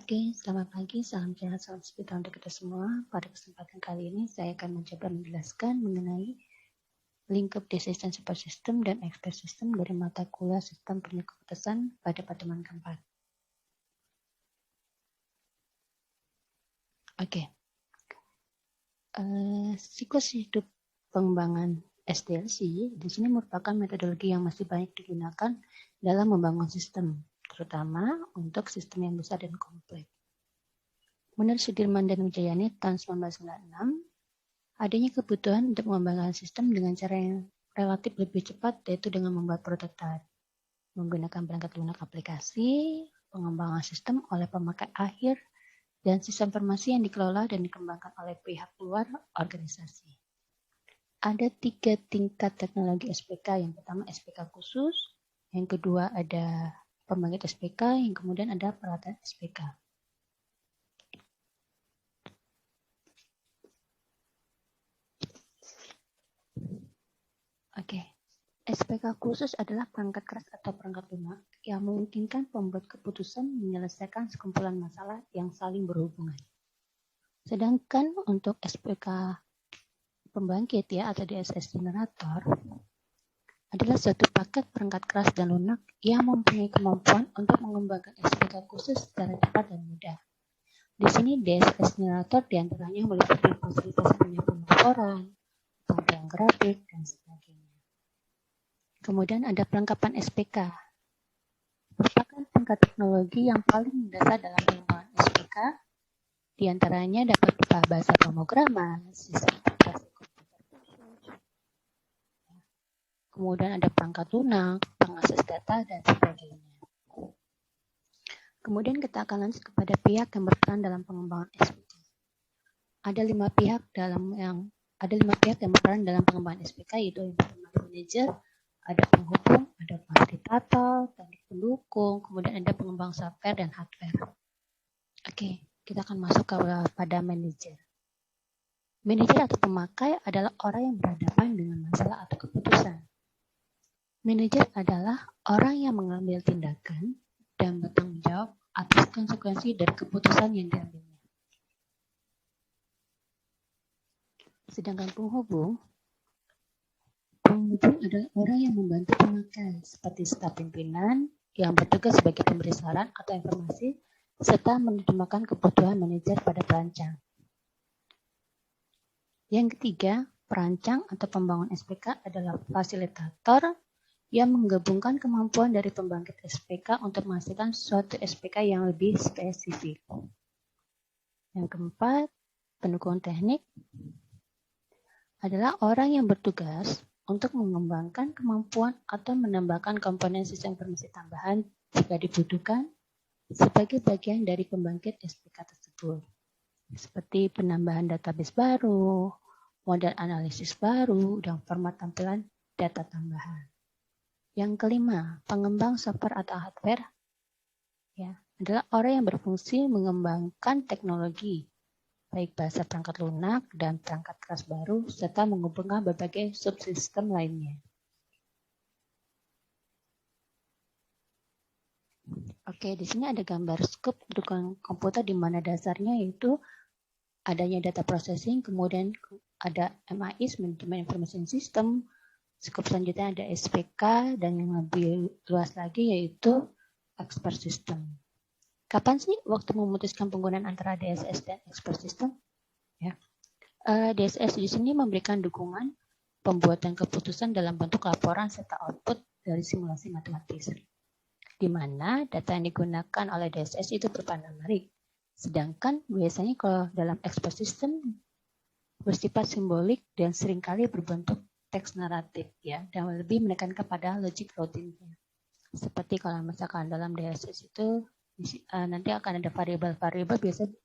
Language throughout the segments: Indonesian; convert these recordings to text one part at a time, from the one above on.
Oke, selamat pagi, salam sehat, salam sejahtera untuk kita semua. Pada kesempatan kali ini saya akan mencoba menjelaskan mengenai lingkup decision support system dan expert system dari mata kuliah sistem penilaian keputusan pada pertemuan keempat. Oke, siklus hidup pengembangan SDLC di sini merupakan metodologi yang masih banyak digunakan dalam membangun sistem, terutama untuk sistem yang besar dan kompleks. Menurut Sudirman dan Wijayani tahun 1996, adanya kebutuhan untuk mengembangkan sistem dengan cara yang relatif lebih cepat, yaitu dengan membuat prototipe, menggunakan perangkat lunak aplikasi, pengembangan sistem oleh pemakai akhir, dan sistem informasi yang dikelola dan dikembangkan oleh pihak luar organisasi. Ada 3 tingkat teknologi SPK. Yang pertama SPK khusus, yang kedua ada pembangkit SPK, yang kemudian ada peralatan SPK. Oke, SPK khusus adalah perangkat keras atau perangkat lunak yang memungkinkan pembuat keputusan menyelesaikan sekumpulan masalah yang saling berhubungan. Sedangkan untuk SPK pembangkit atau DSS generator adalah suatu paket perangkat keras dan lunak yang mempunyai kemampuan untuk mengembangkan SPK khusus secara cepat dan mudah. Di sini DSS generator diantaranya meliputi fasilitas pelaporan, tampilan grafik, dan sebagainya. Kemudian ada perlengkapan SPK. Merupakan tingkat teknologi yang paling mendasar dalam pengembangan SPK. Di antaranya dapat berupa bahasa pemrograman, sistem operasi komputer khusus. Kemudian ada perangkat lunak, pengakses data, dan sebagainya. Kemudian kita akan lanjut kepada pihak yang berperan dalam pengembangan SPK. Ada 5 pihak yang berperan dalam pengembangan SPK, yaitu yang pertama manajer, ada penghubung, ada fasilitator, teknik pendukung, kemudian ada pengembang software dan hardware. Oke, kita akan masuk pada manajer. Manajer atau pemakai adalah orang yang berhadapan dengan masalah atau keputusan. Manajer adalah orang yang mengambil tindakan dan bertanggung jawab atas konsekuensi dari keputusan yang diambilnya. Sedangkan penghubung adalah orang yang membantu pemakai, seperti staf pimpinan yang bertugas sebagai pemberi saran atau informasi, serta menerjemahkan kebutuhan manajer pada perancang. Yang ketiga, perancang atau pembangun SPK adalah fasilitator yang menggabungkan kemampuan dari pembangkit SPK untuk menghasilkan suatu SPK yang lebih spesifik. Yang keempat, pendukung teknik adalah orang yang bertugas untuk mengembangkan kemampuan atau menambahkan komponen sistem informasi tambahan jika dibutuhkan sebagai bagian dari pembangkit SPK tersebut, seperti penambahan database baru, model analisis baru, dan format tampilan data tambahan. Yang kelima, pengembang software atau hardware adalah orang yang berfungsi mengembangkan teknologi, baik bahasa perangkat lunak dan perangkat keras baru, serta menghubungkan berbagai subsistem lainnya. Oke, di sini ada gambar scope dukungan komputer di mana dasarnya yaitu adanya data processing, kemudian ada MIS, Management Information System, scope selanjutnya ada SPK, dan yang lebih luas lagi yaitu expert system. Kapan sih waktu memutuskan penggunaan antara DSS dan expert system? DSS di sini memberikan dukungan pembuatan keputusan dalam bentuk laporan serta output dari simulasi matematis, di mana data yang digunakan oleh DSS itu berupa numerik. Sedangkan biasanya kalau dalam expert system bersifat simbolik dan seringkali berbentuk teks naratif dan lebih menekankan pada logic routingnya. Seperti kalau misalkan dalam DSS itu nanti akan ada variabel-variabel, biasanya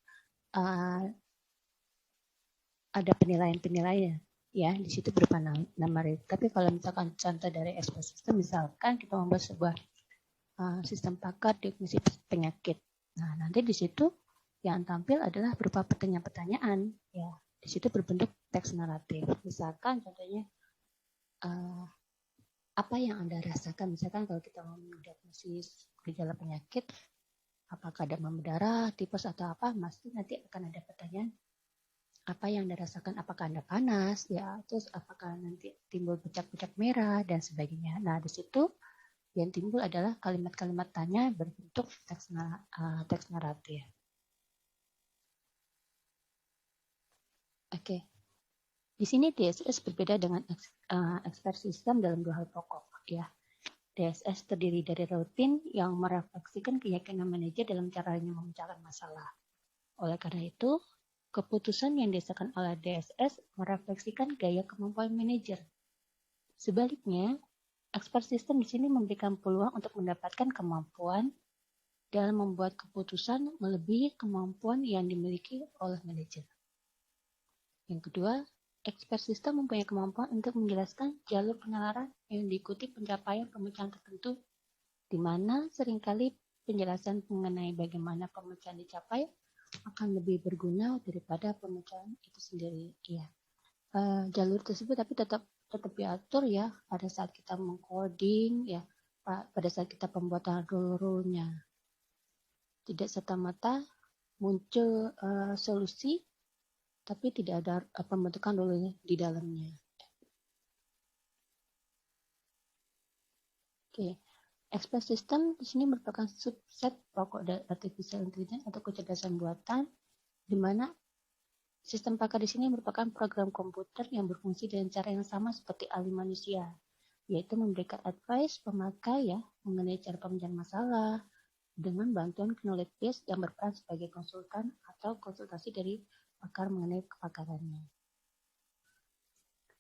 ada penilaian-penilaian di situ berupa numerik. Tapi kalau misalkan contoh dari expert system, misalkan kita membuat sebuah sistem pakar diagnosis penyakit. Nah, nanti di situ yang tampil adalah berupa pertanyaan-pertanyaan di situ berbentuk teks naratif. Misalkan contohnya apa yang Anda rasakan, misalkan kalau kita mau mendiagnosis gejala penyakit, apakah demam berdarah, tipes atau apa, pasti nanti akan ada pertanyaan apa yang Anda rasakan, apakah Anda panas, ya, terus apakah nanti timbul pucak-pucak merah dan sebagainya. Nah, di situ yang timbul adalah kalimat-kalimat tanya berbentuk teks naratif. Oke. Di sini DSS berbeda dengan expert system dalam dua hal pokok, ya. DSS terdiri dari rutin yang merefleksikan keyakinan manajer dalam caranya memecahkan masalah. Oleh karena itu, keputusan yang dihasilkan oleh DSS merefleksikan gaya kemampuan manajer. Sebaliknya, expert system di sini memberikan peluang untuk mendapatkan kemampuan dalam membuat keputusan melebihi kemampuan yang dimiliki oleh manajer. Yang kedua, expert system mempunyai kemampuan untuk menjelaskan jalur penalaran yang diikuti pencapaian pemecahan tertentu, di mana seringkali penjelasan mengenai bagaimana pemecahan dicapai akan lebih berguna daripada pemecahan itu sendiri. Ya, jalur tersebut tapi tetap diatur ya pada saat kita mengcoding, ya, pada saat kita pembuatan rule-nya. Tidak serta-merta muncul solusi tapi tidak ada pembentukan rule di dalamnya. Oke, expert system di sini merupakan subset pokok dari artificial intelligence atau kecerdasan buatan, di mana sistem pakar di sini merupakan program komputer yang berfungsi dengan cara yang sama seperti ahli manusia, yaitu memberikan advice pemakai ya mengenai cara pemecahan masalah dengan bantuan knowledge base yang berperan sebagai konsultan atau konsultasi dari pakar mengenai kepakarannya.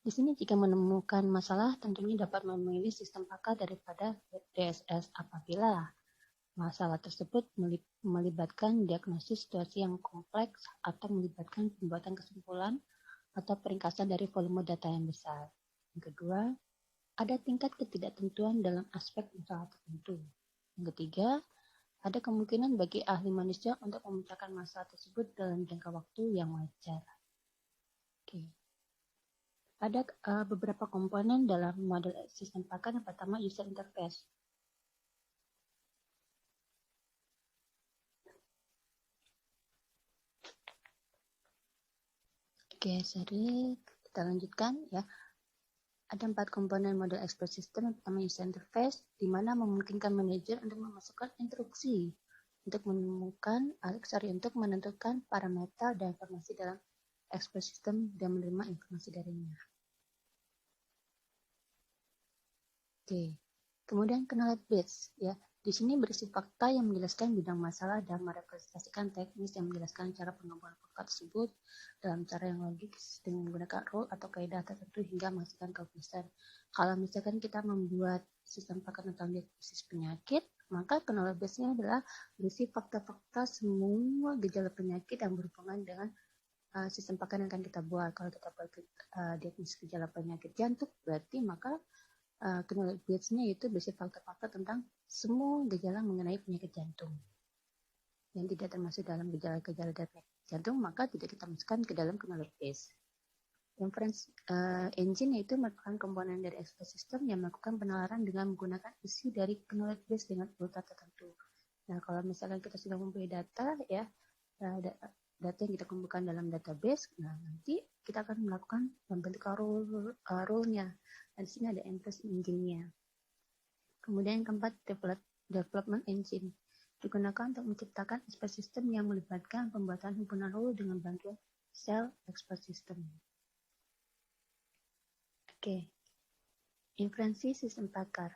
Di sini jika menemukan masalah tentunya dapat memilih sistem pakar daripada DSS apabila masalah tersebut melibatkan diagnosis situasi yang kompleks atau melibatkan pembuatan kesimpulan atau peringkasan dari volume data yang besar. Yang kedua, ada tingkat ketidaktentuan dalam aspek masalah tertentu. Yang ketiga, ada kemungkinan bagi ahli manusia untuk memecahkan masalah tersebut dalam jangka waktu yang wajar. Oke. Ada beberapa komponen dalam model sistem pakar. Yang pertama, user interface. Oke, sorry, kita lanjutkan ya. Ada 4 komponen model expert system. Yang pertama, user interface, di mana memungkinkan manajer untuk memasukkan instruksi untuk untuk menentukan parameter dan informasi dalam expert system dan menerima informasi darinya. Oke. Kemudian knowledge base ya. Di sini berisi fakta yang menjelaskan bidang masalah dan merepresentasikan teknis yang menjelaskan cara pengembangan fakta tersebut dalam cara yang logis dengan menggunakan rule atau kaidah tertentu hingga menghasilkan keputusan. Kalau misalkan kita membuat sistem pakar tentang diagnosis penyakit, maka knowledge base-nya adalah berisi fakta-fakta semua gejala penyakit yang berhubungan dengan sistem pakar yang akan kita buat. Kalau kita buat diagnosis gejala penyakit jantung, berarti maka knowledge base-nya itu berisi fakta-fakta tentang semua gejala mengenai penyakit jantung. Yang tidak termasuk dalam gejala-gejala dari penyakit jantung, maka tidak kita masukkan ke dalam knowledge base. Inference engine yaitu merupakan komponen dari expert system yang melakukan penalaran dengan menggunakan isi dari knowledge base dengan urutan tertentu. Nah, kalau misalkan kita sudah mempunyai data, ya, data yang kita kumpulkan dalam database, nah nanti kita akan melakukan pembentukan rule-nya. Dan di sini ada inference engine-nya. Kemudian yang keempat, development engine digunakan untuk menciptakan expert system yang melibatkan pembuatan himpunan rule dengan bantuan cell expert system. Oke. Inferensi sistem pakar.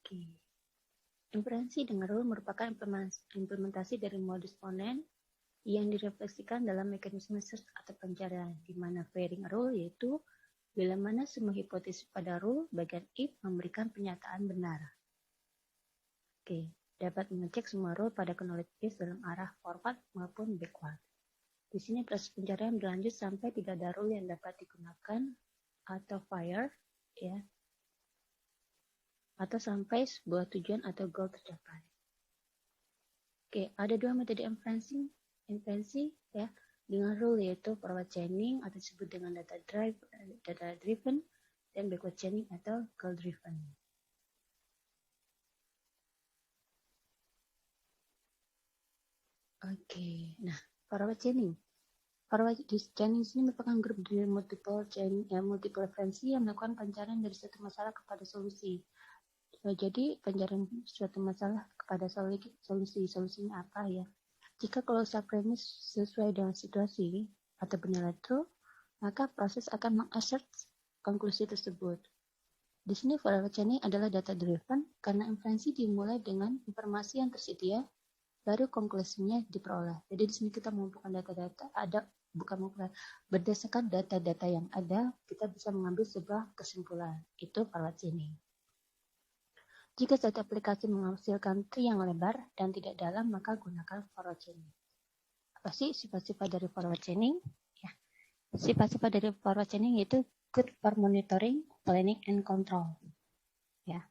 Oke. Inferensi dengan rule merupakan implementasi dari modus ponens yang direfleksikan dalam mekanisme search atau pencarian, di mana pairing rule yaitu bila mana semua hipotesis pada rule bagian if memberikan pernyataan benar. Oke, dapat mengecek semua rule pada knowledge base dalam arah forward maupun backward. Di sini proses pencarian berlanjut sampai tidak ada rule yang dapat digunakan atau fire, ya, atau sampai sebuah tujuan atau goal tercapai. Oke, ada dua metode inferensi ya, dengan rule yaitu forward chaining atau disebut dengan data driven dan backward chaining atau goal driven. Oke, nah forward chaining. Forward chaining ini merupakan grup dari multiple referensi yang melakukan pencarian dari suatu masalah kepada solusi. Jadi pencarian suatu masalah kepada solusinya apa ya? Jika closure premise sesuai dengan situasi atau bernilai true, maka proses akan mengassert konklusi tersebut. Di sini forward chaining adalah data driven karena inferensi dimulai dengan informasi yang tersedia, baru konklusinya diperoleh. Jadi di sini kita mengumpulkan data-data, berdasarkan data-data yang ada, kita bisa mengambil sebuah kesimpulan. Itu forward chaining. Jika suatu aplikasi menghasilkan tree yang lebar dan tidak dalam, maka gunakan forward chaining. Apa sih sifat-sifat dari forward chaining? Ya, sifat-sifat dari forward chaining yaitu good for monitoring, planning, and control. Ya,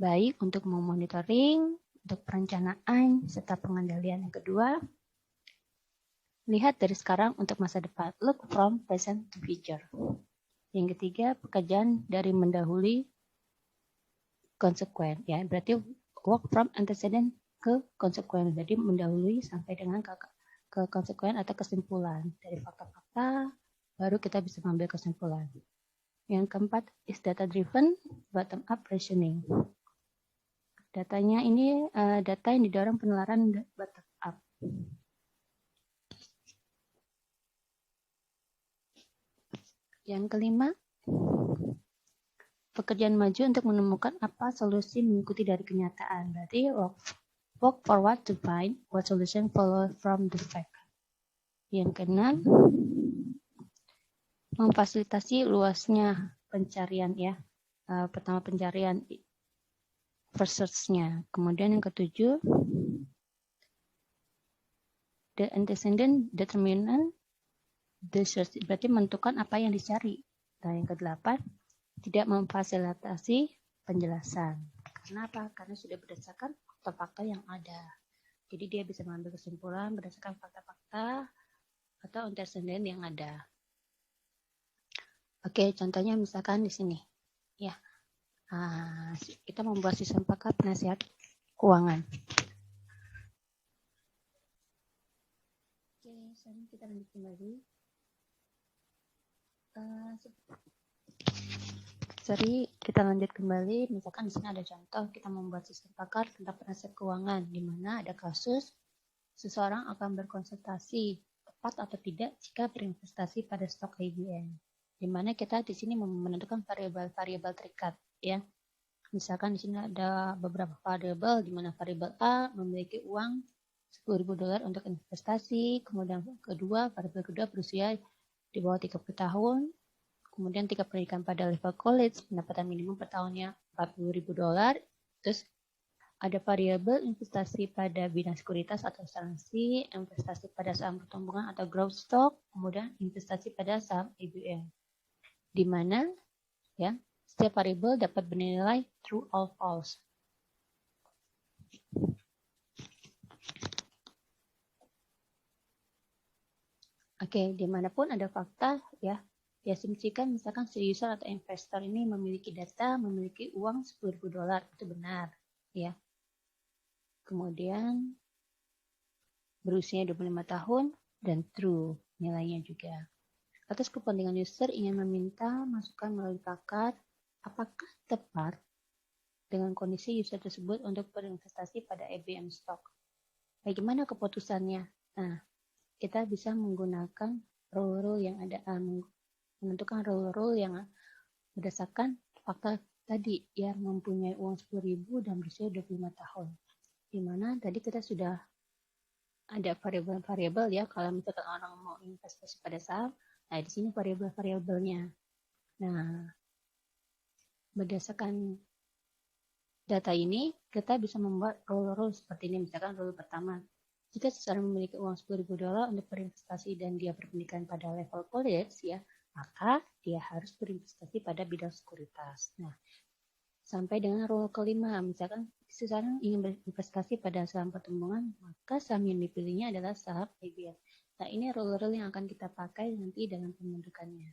baik untuk memonitoring, untuk perencanaan, serta pengendalian. Yang kedua, lihat dari sekarang untuk masa depan. Look from present to future. Yang ketiga, pekerjaan dari mendahului konsekuen. Ya, berarti work from antecedent ke konsekuen. Jadi mendahului sampai dengan ke konsekuen atau kesimpulan. Dari fakta-fakta, baru kita bisa mengambil kesimpulan. Yang keempat is data driven, bottom up reasoning. Datanya ini data yang didorong penelaran bottom up. Yang kelima, pekerjaan maju untuk menemukan apa solusi mengikuti dari kenyataan. Berarti walk forward to find what solution follow from the fact. Yang keenam, memfasilitasi luasnya pencarian ya. Pertama pencarian research-nya. Kemudian yang ketujuh, the antecedent determinant the search, berarti menentukan apa yang dicari. Nah, yang kedelapan, tidak memfasilitasi penjelasan. Kenapa? Karena sudah berdasarkan fakta-fakta yang ada. Jadi dia bisa mengambil kesimpulan berdasarkan fakta-fakta atau antecedent yang ada. Oke, contohnya misalkan di sini. Ya, kita membuat sistem paket penasihat keuangan. Oke, sekarang kita lanjut kembali. Kita lanjut kembali. Misalkan di sini ada contoh kita membuat sistem pakar tentang penasihat keuangan, di mana ada kasus seseorang akan berkonsultasi tepat atau tidak jika berinvestasi pada stok IBM. Di mana kita di sini menentukan variabel terikat, ya. Misalkan di sini ada beberapa variabel, di mana variabel A memiliki uang $10.000 untuk investasi, kemudian variabel kedua berusia di bawah 30 tahun, kemudian tingkat pendidikan pada level college, pendapatan minimum per tahunnya $40.000, terus ada variabel investasi pada bidang sekuritas atau asuransi, investasi pada saham pertumbuhan atau growth stock, kemudian investasi pada saham IBM. Di mana ya setiap variabel dapat bernilai true or false. Oke, dimanapun ada fakta ya, diasumsikan misalkan si user atau investor ini memiliki data, memiliki uang $10.000, itu benar ya. Kemudian berusia 25 tahun dan true nilainya juga. Atas kepentingan user ingin meminta masukan melalui pakar, apakah tepat dengan kondisi user tersebut untuk berinvestasi pada IBM stock. Bagaimana keputusannya? Nah, kita bisa menggunakan rule-rule yang ada, menentukan rule-rule yang berdasarkan fakta tadi, yang mempunyai uang 10.000 dan berusia 25 tahun. Di mana tadi kita sudah ada variabel-variabel ya, kalau misalkan orang mau investasi pada saham, nah di sini variabel-variabelnya. Nah, berdasarkan data ini, kita bisa membuat rule-rule seperti ini. Misalkan rule pertama, jika seseorang memiliki uang $10.000 untuk berinvestasi dan dia berpendidikan pada level college, ya, maka dia harus berinvestasi pada bidang sekuritas. Nah, sampai dengan rule kelima, misalkan seseorang ingin berinvestasi pada saham pertumbuhan, maka saham yang dipilihnya adalah saham IBM. Nah, ini rule-rule yang akan kita pakai nanti dalam pembentukannya.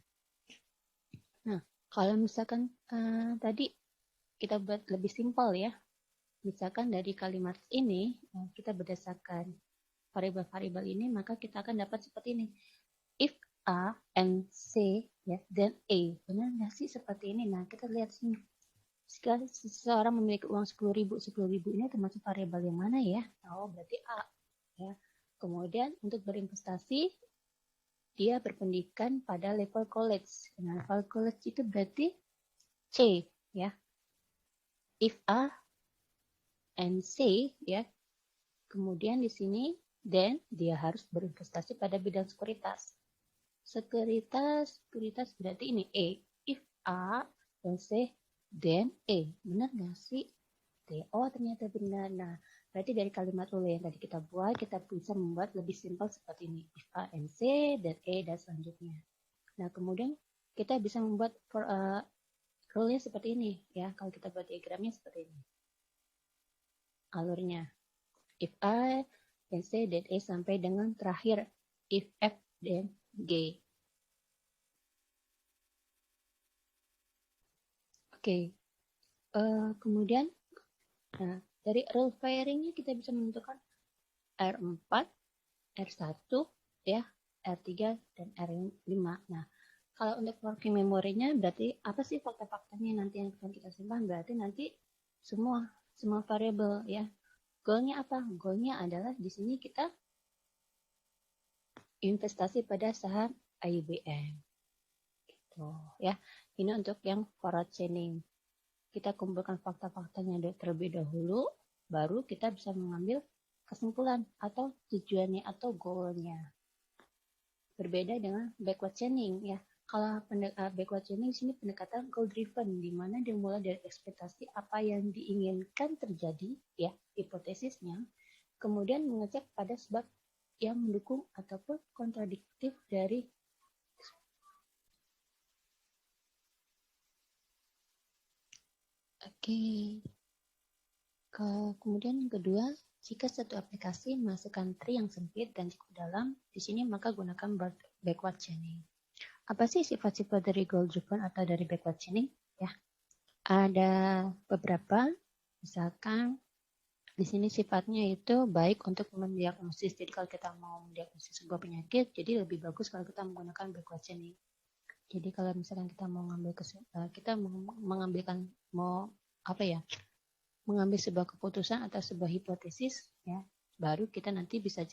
Nah, kalau misalkan tadi kita buat lebih simpel ya, misalkan dari kalimat ini kita berdasarkan variabel-variabel ini, maka kita akan dapat seperti ini. If A and C, ya, then A. Benar nggak sih seperti ini? Nah, kita lihat sini. Sekali seseorang memiliki uang 10.000 ini termasuk variabel yang mana ya? Oh, berarti A. Ya. Kemudian untuk berinvestasi, dia berpendidikan pada level college. Nah, level college itu berarti C, ya. If A and C, ya. Kemudian di sini, then dia harus berinvestasi pada bidang sekuritas. Sekuritas berarti ini E. If A dan C, then E. Benar nggak sih? D. Oh, ternyata benar. Nah, berarti dari kalimat rule yang tadi kita buat, kita bisa membuat lebih simpel seperti ini. If A and C, dan E, dan selanjutnya. Nah, kemudian kita bisa membuat rule-nya seperti ini. Ya, kalau kita buat diagramnya seperti ini. Alurnya. If A dan C dan E sampai dengan terakhir. If F dan G. Oke. Kemudian, nah, dari rule pairing-nya kita bisa menentukan R4, R1, ya, R3, dan R5. Nah, kalau untuk working memory-nya berarti apa sih fakta-faktanya nanti yang akan kita simpan? Berarti nanti semua variabel, ya. Goal-nya apa? Goal-nya adalah di sini kita investasi pada saham IBM. Gitu, ya. Ini untuk yang forward chaining. Kita kumpulkan fakta-faktanya terlebih dahulu, baru kita bisa mengambil kesimpulan atau tujuannya atau goal-nya. Berbeda dengan backward chaining, ya. Kalau backward chaining sini pendekatan goal driven, di mana dimulai dari ekspektasi apa yang diinginkan terjadi, ya, hipotesisnya, kemudian mengecek pada sebab yang mendukung ataupun kontradiktif dari kemudian yang kedua, jika satu aplikasi masukkan tree yang sempit dan cukup dalam, di sini maka gunakan backward chaining. Apa sih sifat-sifat dari goal driven atau dari backward chaining? Ya, ada beberapa. Misalkan di sini sifatnya itu baik untuk mendiagnosis. Jadi kalau kita mau mendiagnosis sebuah penyakit, jadi lebih bagus kalau kita menggunakan backward chaining. Jadi kalau misalkan kita mau mengambil sebuah keputusan atau sebuah hipotesis, ya, baru kita nanti bisa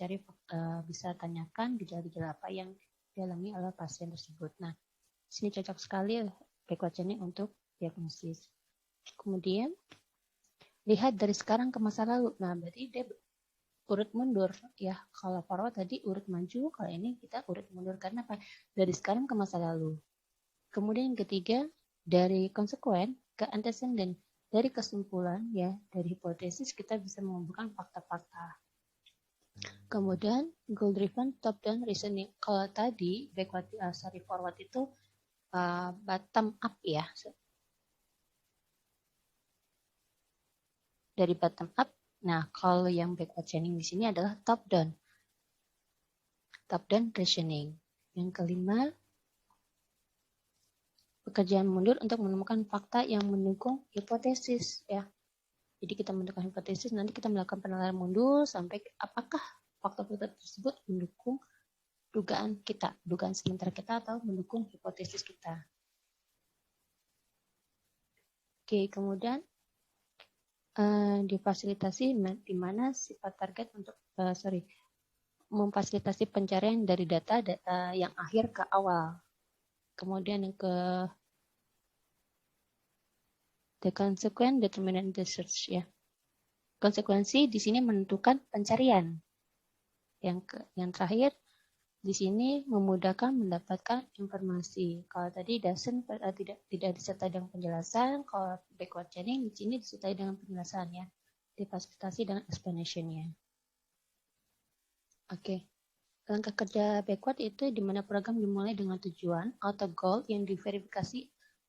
bisa tanyakan gejala-gejala apa yang dialami oleh pasien tersebut. Nah, sini cocok sekali backward chaining untuk diagnosis. Kemudian lihat dari sekarang ke masa lalu. Nah, berarti dia urut mundur, ya. Kalau forward tadi urut maju, kalau ini kita urut mundur karena apa? Dari sekarang ke masa lalu. Kemudian yang ketiga, dari konsekuen ke antecedent. Dari kesimpulan, ya, dari hipotesis kita bisa mengumpulkan fakta-fakta. Kemudian goal driven top down reasoning. Kalau tadi forward itu bottom up, ya. Dari bottom up. Nah, kalau yang backward chaining di sini adalah top down reasoning. Yang kelima, pekerjaan mundur untuk menemukan fakta yang mendukung hipotesis, ya. Jadi kita menentukan hipotesis, nanti kita melakukan penilaian mundur sampai apakah fakta-fakta tersebut mendukung dugaan sementara kita atau mendukung hipotesis kita. Oke, kemudian difasilitasi di mana sifat target untuk memfasilitasi pencarian dari data yang akhir ke awal. Kemudian yang the consequent determinant research, ya. Konsekuensi di sini menentukan pencarian. Yang terakhir di sini memudahkan mendapatkan informasi. Kalau tadi tidak disertai dengan penjelasan, kalau backward chaining di sini disertai dengan penjelasannya, difasilitasi dengan explanation-nya. Oke. Langkah kerja backward itu di mana program dimulai dengan tujuan atau goal yang diverifikasi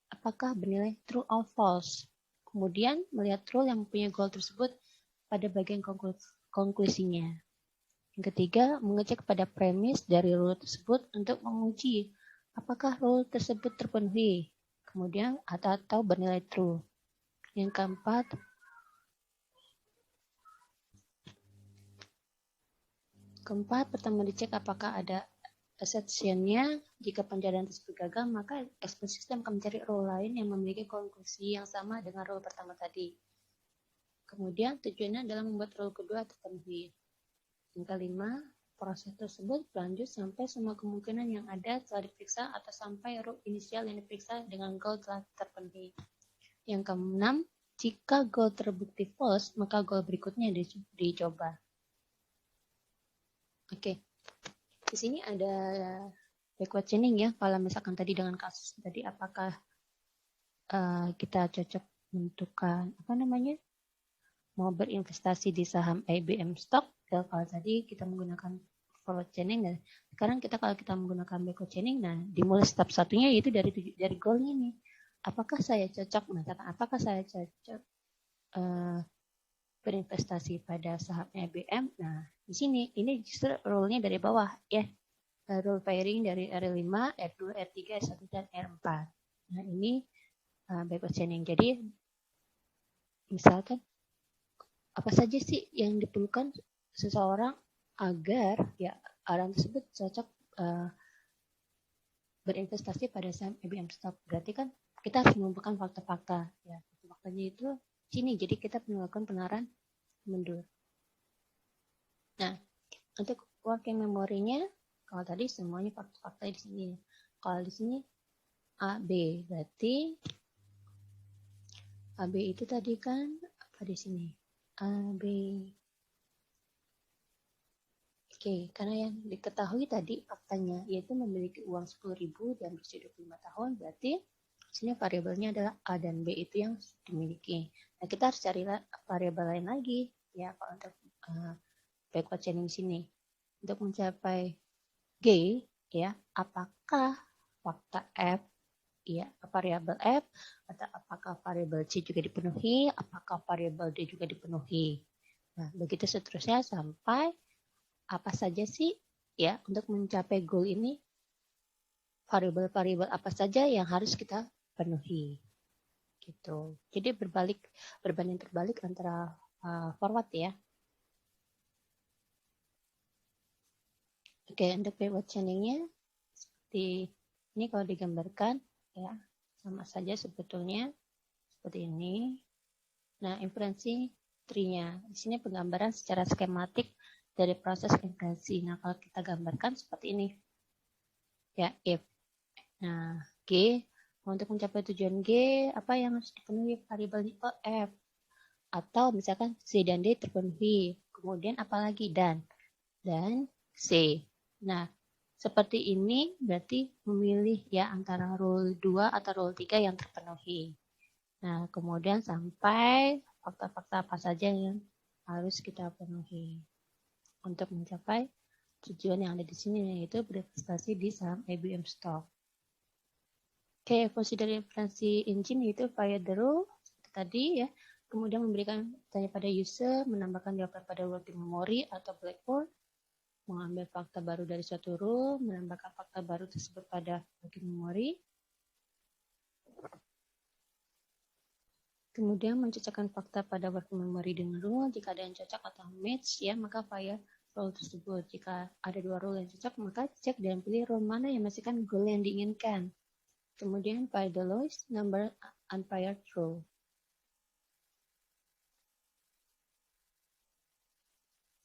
apakah bernilai true or false. Kemudian melihat rule yang punya goal tersebut pada bagian konklusinya. Yang ketiga, mengecek pada premis dari rule tersebut untuk menguji apakah rule tersebut terpenuhi. Kemudian atau bernilai true. Yang keempat, Keempat, pertama dicek apakah ada assumption-nya. Jika pencarian tersebut gagal, maka expert system akan mencari role lain yang memiliki konklusi yang sama dengan role pertama tadi. Kemudian tujuannya adalah membuat role kedua terpenuhi. Yang kelima, proses tersebut berlanjut sampai semua kemungkinan yang ada telah diperiksa atau sampai role inisial yang diperiksa dengan goal telah terpenuhi. Yang keenam, jika goal terbukti false, maka goal berikutnya dicoba. Oke. Di sini ada backward chaining ya. Kalau misalkan tadi dengan kasus tadi apakah kita cocok menentukan mau berinvestasi di saham IBM stock. Kalau tadi kita menggunakan forward chaining, dan sekarang kalau kita menggunakan backward chaining, nah dimulai step satunya yaitu dari goalnya nih. Apakah saya cocok berinvestasi pada saham IBM? Nah, di sini ini justru role-nya dari bawah ya. Role pairing dari R5, R2, R3, R1 dan R4. Nah, ini backward chaining. Jadi misalkan apa saja sih yang diperlukan seseorang agar ya orang tersebut cocok berinvestasi pada saham IBM stock. Berarti kan kita harus mengumpulkan fakta-fakta ya. Faktanya itu sini. Jadi kita melakukan penaran mundur. Nah, untuk working memory-nya kalau tadi semuanya fakta-fakta di sini. Kalau di sini A, B. Berarti AB itu tadi kan apa di sini? AB. Oke, karena yang diketahui tadi faktanya yaitu memiliki uang 10.000 dan berusia 25 tahun, berarti sini variabelnya adalah A dan B itu yang dimiliki. Nah, kita harus cari variabel lain lagi ya kalau untuk backward chaining sini. Untuk mencapai G ya, apakah fakta F ya variabel F atau apakah variabel C juga dipenuhi, apakah variabel D juga dipenuhi. Nah, begitu seterusnya sampai apa saja sih ya untuk mencapai goal ini, variabel-variabel apa saja yang harus kita penuhi gitu. Jadi berbanding terbalik antara forward ya. Oke, untuk backward chaining-nya seperti ini kalau digambarkan ya sama saja sebetulnya seperti ini. Nah, inferensi tree-nya di sini penggambaran secara skematik dari proses inferensi. Nah, kalau kita gambarkan seperti ini. Ya, if. Nah, G, untuk mencapai tujuan G, apa yang harus dipenuhi variabel F? Atau misalkan C dan D terpenuhi. Kemudian apalagi dan C. Nah, seperti ini berarti memilih ya antara rule 2 atau rule 3 yang terpenuhi. Nah, kemudian sampai fakta-fakta apa saja yang harus kita penuhi untuk mencapai tujuan yang ada di sini, yaitu berinvestasi di saham IBM stock. Oke, fungsi dari inferensi engine yaitu fire the rule tadi ya, kemudian memberikan tanya pada user, menambahkan jawaban pada working memory atau blackboard, mengambil fakta baru dari suatu rule, menambahkan fakta baru tersebut pada working memory, kemudian mencocokkan fakta pada working memory dengan rule. Jika ada yang cocok atau match ya, maka fire rule tersebut. Jika ada dua rule yang cocok, maka cek dan pilih rule mana yang menghasilkan goal yang diinginkan. Kemudian find the lowest number unpaired rule.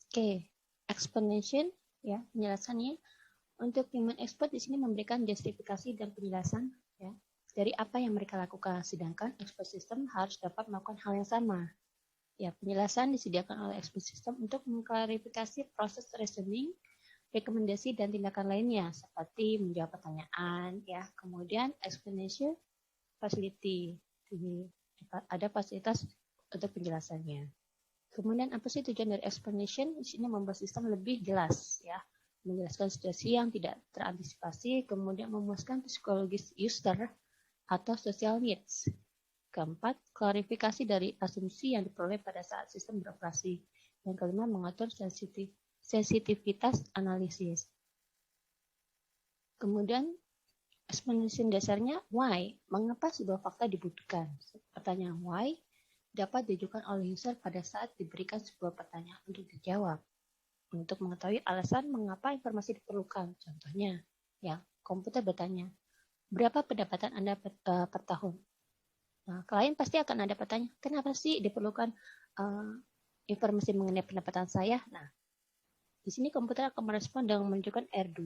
Oke, explanation ya, penjelasannya. Untuk human expert di sini memberikan justifikasi dan penjelasan ya dari apa yang mereka lakukan, sedangkan expert system harus dapat melakukan hal yang sama. Ya, penjelasan disediakan oleh expert system untuk mengklarifikasi proses reasoning, rekomendasi dan tindakan lainnya seperti menjawab pertanyaan ya. Kemudian explanation facility. Jadi ada fasilitas untuk penjelasannya. Kemudian apa sih tujuan dari explanation? Di sini membuat sistem lebih jelas ya. Menjelaskan situasi yang tidak terantisipasi, kemudian memuaskan psikologis user atau social needs. Keempat, klarifikasi dari asumsi yang diperoleh pada saat sistem beroperasi. Yang kelima, mengatur sensitivitas analisis. Kemudian, explanation dasarnya why, mengapa sebuah fakta dibutuhkan. Pertanyaan why dapat diajukan oleh user pada saat diberikan sebuah pertanyaan untuk dijawab. untuk mengetahui alasan mengapa informasi diperlukan. Contohnya, ya, komputer bertanya, berapa pendapatan Anda per tahun? Nah, klien pasti akan ada bertanya, kenapa sih diperlukan informasi mengenai pendapatan saya? Nah, di sini komputer akan merespon dengan menunjukkan R2,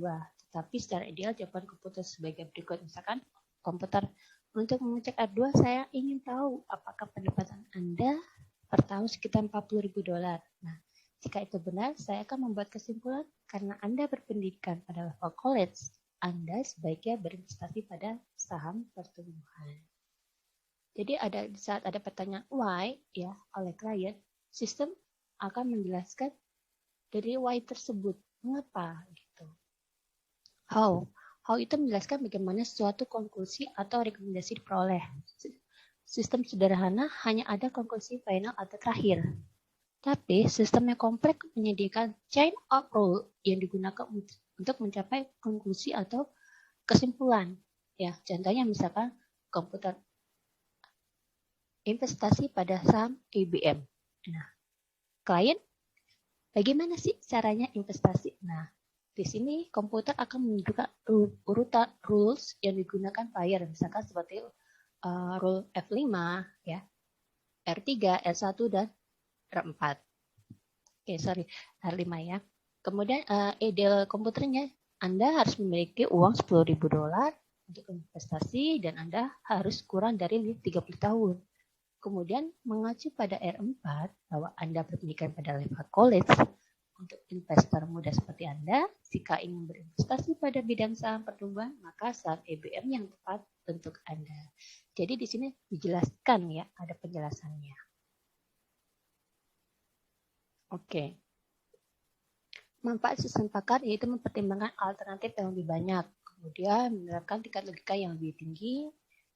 tetapi secara ideal jawaban komputer sebagai berikut. Misalkan komputer, untuk mengecek R2 saya ingin tahu apakah pendapatan Anda per tahun sekitar $40.000. Nah, jika itu benar, saya akan membuat kesimpulan karena Anda berpendidikan pada level college, Anda sebaiknya berinvestasi pada saham pertumbuhan. Jadi saat ada pertanyaan why ya oleh klien, sistem akan menjelaskan dari why tersebut, mengapa gitu. How itu menjelaskan bagaimana suatu konklusi atau rekomendasi diperoleh. Sistem sederhana hanya ada konklusi final atau terakhir. Tapi sistem yang kompleks menyediakan chain of rule yang digunakan untuk mencapai konklusi atau kesimpulan. Ya, contohnya misalkan komputer investasi pada saham IBM. Nah, klien, bagaimana sih caranya investasi? Nah, di sini komputer akan menunjukkan urutan rules yang digunakan player, misalkan seperti rule F5, ya, R3, R1, dan R4. R5 ya. Kemudian ideal komputernya, Anda harus memiliki uang $10.000 untuk investasi dan Anda harus kurang dari 30 tahun. Kemudian mengacu pada R4 bahwa Anda berpendidikan pada level college. Untuk investor muda seperti Anda, jika ingin berinvestasi pada bidang saham pertumbuhan, maka saham IBM yang tepat untuk Anda. Jadi di sini dijelaskan ya, ada penjelasannya. Oke. Manfaat sistem pakar yaitu mempertimbangkan alternatif yang lebih banyak, kemudian menerapkan tingkat logika yang lebih tinggi,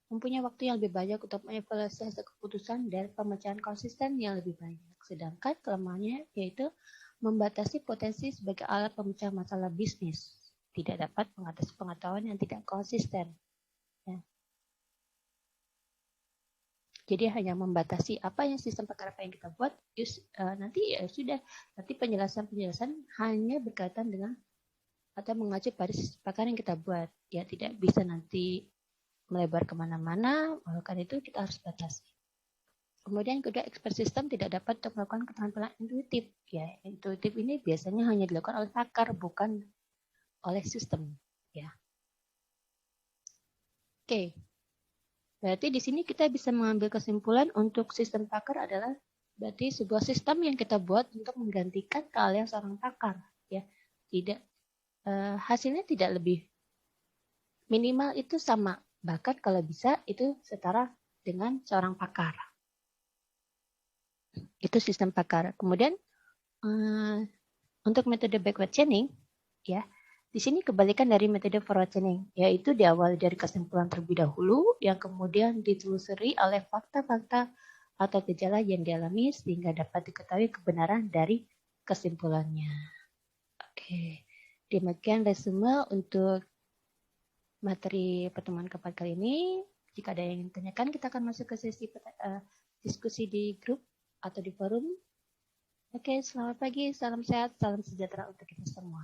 mempunyai waktu yang lebih banyak untuk mengevaluasi hasil keputusan dan pemecahan konsisten yang lebih banyak. Sedangkan kelemahannya yaitu membatasi potensi sebagai alat pemecah masalah bisnis, tidak dapat mengatasi pengetahuan yang tidak konsisten. Ya. Jadi hanya membatasi apa yang sistem pakar apa yang kita buat, nanti ya sudah, nanti penjelasan hanya berkaitan dengan atau mengacu pada sistem pakar yang kita buat. Ya tidak bisa nanti melebar kemana-mana, karena itu kita harus batasi. Kemudian kedua, expert system tidak dapat untuk melakukan keterampilan intuitif. Ya, intuitif ini biasanya hanya dilakukan oleh pakar, bukan oleh sistem. Ya. Oke. Berarti di sini kita bisa mengambil kesimpulan untuk sistem pakar adalah berarti sebuah sistem yang kita buat untuk menggantikan keahlian seorang pakar. Ya, tidak hasilnya tidak lebih, minimal itu sama. Bahkan kalau bisa itu setara dengan seorang pakar. Itu sistem pakar. Kemudian untuk metode backward chaining, ya, di sini kebalikan dari metode forward chaining, yaitu diawali dari kesimpulan terlebih dahulu, yang kemudian ditelusuri oleh fakta-fakta atau gejala yang dialami sehingga dapat diketahui kebenaran dari kesimpulannya. Oke, demikian resume untuk materi pertemuan keempat kali ini. Jika ada yang ingin tanyakan, kita akan masuk ke sesi diskusi di grup atau di forum. Oke, selamat pagi, salam sehat, salam sejahtera untuk kita semua.